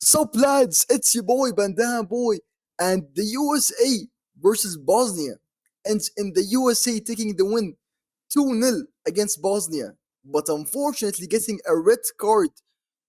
Sup lads, it's your boy Bandana-Boi and the USA versus Bosnia ends in the USA taking the win 2-0 against Bosnia, but unfortunately getting a red card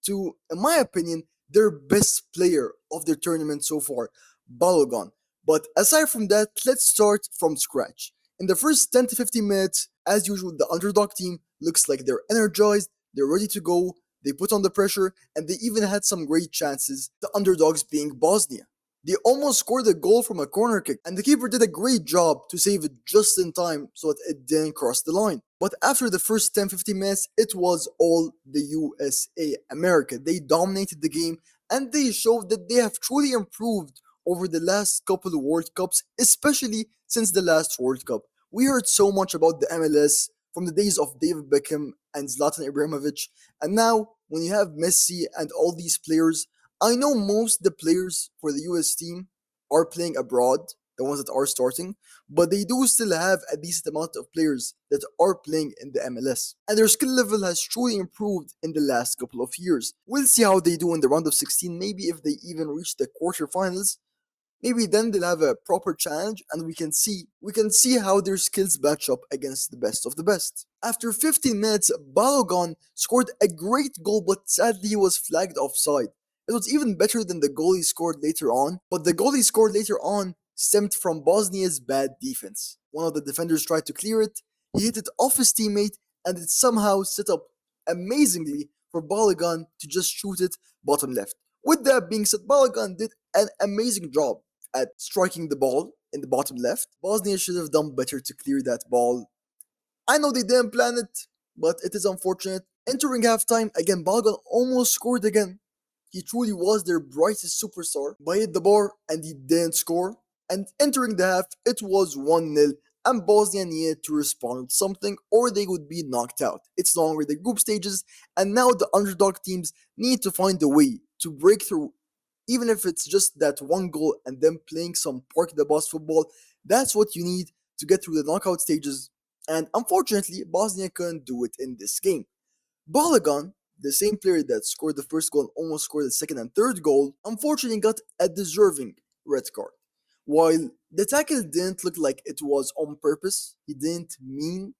to, in my opinion, their best player of their tournament so far, Balogun. But aside from that, let's start from scratch. In the first 10 to 15 minutes, as usual, the underdog team looks like they're energized, they're ready to go, they put on the pressure, and they even had some great chances, the underdogs being Bosnia. They almost scored a goal from a corner kick, and the keeper did a great job to save it just in time so that it didn't cross the line. But after the first 10-15 minutes, it was all the USA, America. They dominated the game, and they showed that they have truly improved over the last couple of World Cups, especially since the last World Cup. We heard so much about the MLS from the days of David Beckham and Zlatan Ibrahimovic, and now when you have Messi and all these players, I know most of the players for the US team are playing abroad, the ones that are starting, but they do still have a decent amount of players that are playing in the MLS. And their skill level has truly improved in the last couple of years. We'll see how they do in the round of 16, maybe if they even reach the quarterfinals. Maybe then they'll have a proper challenge and we can see how their skills match up against the best of the best. After 15 minutes, Balogun scored a great goal, but sadly he was flagged offside. It was even better than the goal he scored later on, but the goal he scored later on stemmed from Bosnia's bad defense. One of the defenders tried to clear it, he hit it off his teammate, and it somehow set up amazingly for Balogun to just shoot it bottom left. With that being said, Balogun did an amazing job at striking the ball in the bottom left. Bosnia should have done better to clear that ball. I know they didn't plan it, but it is unfortunate. Entering halftime, again, Balogun almost scored again. He truly was their brightest superstar, but hit the bar and he didn't score. And entering the half, it was 1-0, and Bosnia needed to respond with something or they would be knocked out. It's no longer the group stages, and now the underdog teams need to find a way to break through, even if it's just that one goal and then playing some park the bus football. That's what you need to get through the knockout stages. And unfortunately, Bosnia couldn't do it in this game. Balogun, the same player that scored the first goal and almost scored the second and third goal, unfortunately got a deserving red card. While the tackle didn't look like it was on purpose, he didn't mean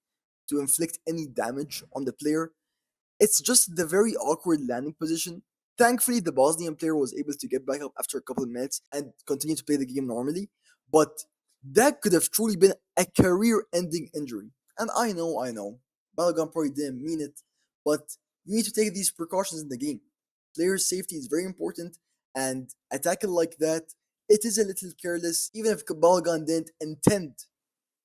to inflict any damage on the player. It's just the very awkward landing position. Thankfully, the Bosnian player was able to get back up after a couple of minutes and continue to play the game normally. But that could have truly been a career ending injury. And I know, Balogun probably didn't mean it, but you need to take these precautions in the game. Player safety is very important, and a tackle like that, it is a little careless, even if Balogun didn't intend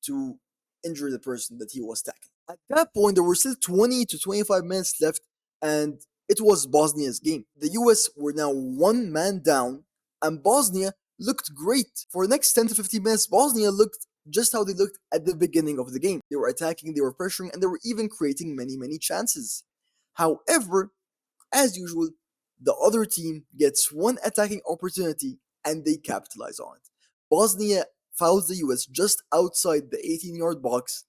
to injure the person that he was tackling. At that point, there were still 20 to 25 minutes left, and it was Bosnia's game. The US were now one man down, and Bosnia looked great. For the next 10 to 15 minutes, Bosnia looked just how they looked at the beginning of the game. They were attacking, they were pressuring, and they were even creating many, many chances. However, as usual, the other team gets one attacking opportunity and they capitalize on it. Bosnia fouls the US just outside the 18-yard box,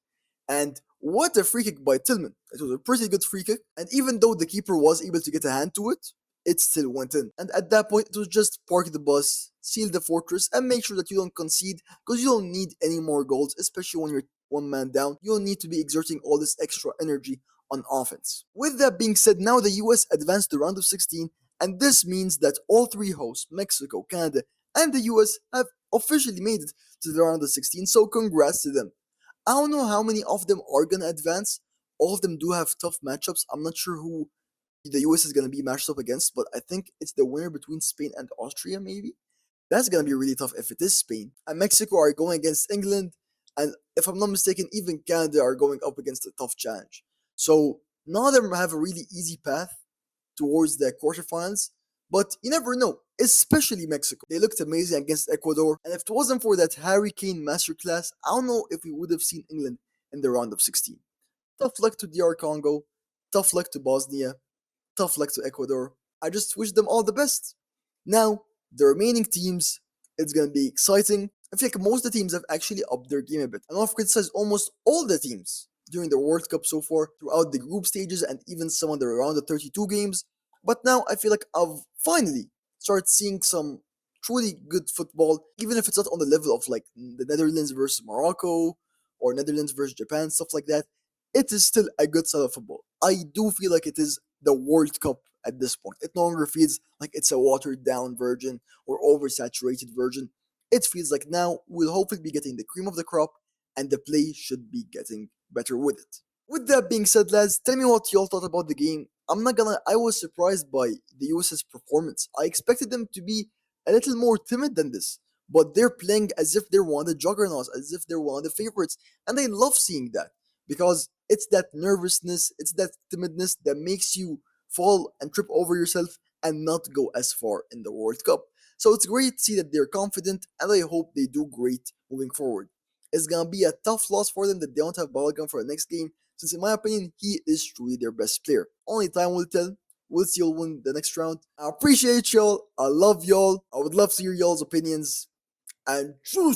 and what a free kick by Tillman. It was a pretty good free kick, and even though the keeper was able to get a hand to it, it still went in. And at that point, it was just park the bus, seal the fortress, and make sure that you don't concede because you don't need any more goals, especially when you're one man down. You don't need to be exerting all this extra energy on offense. With that being said, now the US advanced to the round of 16, and this means that all three hosts, Mexico, Canada, and the US, have officially made it to the round of 16, so congrats to them. I don't know how many of them are gonna advance. All of them do have tough matchups. I'm not sure who the US is gonna be matched up against, but I think it's the winner between Spain and Austria, maybe. That's gonna be really tough if it is Spain. And Mexico are going against England, and if I'm not mistaken, even Canada are going up against a tough challenge. So none of them have a really easy path towards the quarterfinals, but you never know, especially Mexico. They looked amazing against Ecuador, and if it wasn't for that Harry Kane masterclass, I don't know if we would have seen England in the round of 16. Tough luck to DR Congo, tough luck to Bosnia, tough luck to Ecuador. I just wish them all the best. Now, the remaining teams, it's gonna be exciting. I feel like most of the teams have actually upped their game a bit. And I've criticized almost all the teams during the World Cup so far, throughout the group stages and even some of the around the 32 games. But now I feel like I've finally start seeing some truly good football, even if it's not on the level of like the Netherlands versus Morocco or Netherlands versus Japan, stuff like that. It is still a good style of football. I do feel like it is the World Cup at this point. It no longer feels like it's a watered down version or oversaturated version. It feels like now we'll hopefully be getting the cream of the crop and the play should be getting better with it. With that being said, lads, tell me what y'all thought about the game. I'm not gonna, I was surprised by the US's performance. I expected them to be a little more timid than this, but they're playing as if they're one of the juggernauts, as if they're one of the favorites, and I love seeing that because it's that nervousness, it's that timidness that makes you fall and trip over yourself and not go as far in the World Cup. So it's great to see that they're confident, and I hope they do great moving forward. It's gonna be a tough loss for them that they don't have Balogun for the next game, since in my opinion, he is truly their best player. Only time will tell. We'll see y'all win the next round. I appreciate y'all. I love y'all. I would love to hear y'all's opinions. And choose